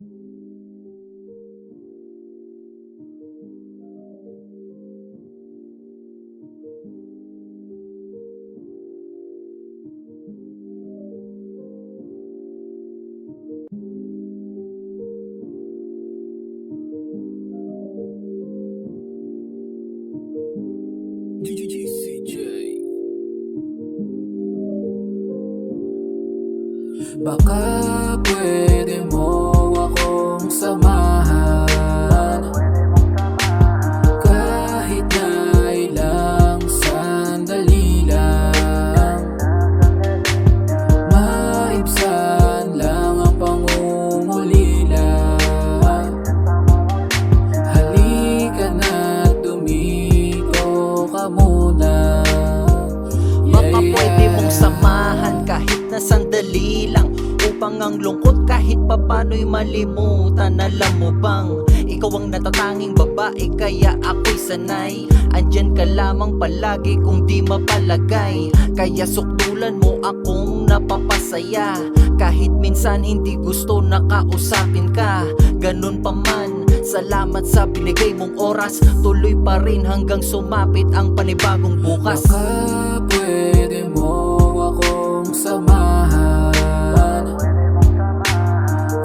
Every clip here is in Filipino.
GGCJ. Baka pwede mo akong samahan, kahit na ilang sandali lang. Maibsan lang ang pangungulila. Halika na't dumiko ka muna. Baka pwede mong samahan kahit na sandali lang, upang ang lungkot kahit papano'y malimutan. Alam mo bang ikaw ang natatanging babae, kaya ako'y sanay. Andyan ka lamang palagi kung di mapalagay, kaya sukdulan mo akong napapasaya. Kahit minsan hindi gusto nakausapin ka, ganun pa man, salamat sa binigay mong oras. Tuloy pa rin hanggang sumapit ang panibagong bukas. Baka pwede mo akong samahan,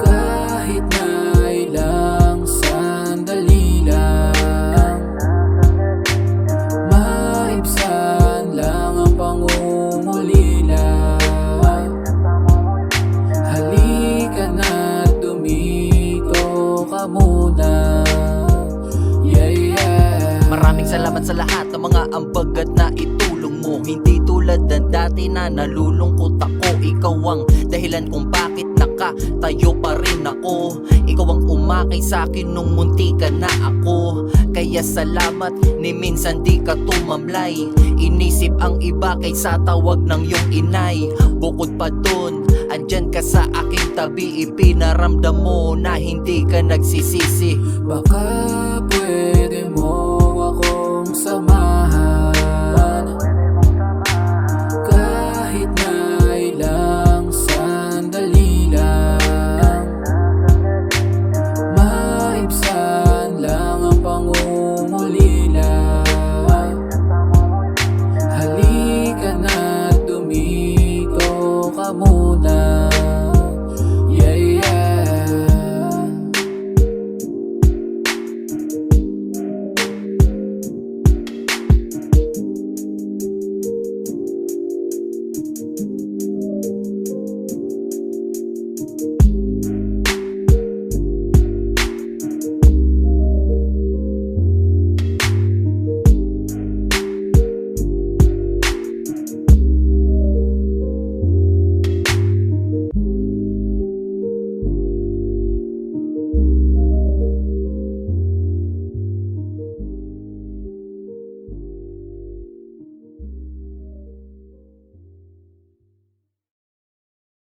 kahit na ilang sandali lang. Maibsan lang ang pangungulila. Halika na't dumiko ka muna. Maraming salamat sa lahat ng mga ambag at naitulong mo. Hindi tulad ng dati na nalulungkot ako. Ikaw ang dahilan kung bakit nakatayo pa rin ako. Ikaw ang umakay sa akin nung munti ka na ako. Kaya salamat, ni minsan di ka tumamlay. Inisip ang iba kaysa tawag ng iyong inay. Bukod pa dun, andyan ka sa aking tabi. Ipinaramdam mo na hindi ka nagsisisi. Baka pwede mo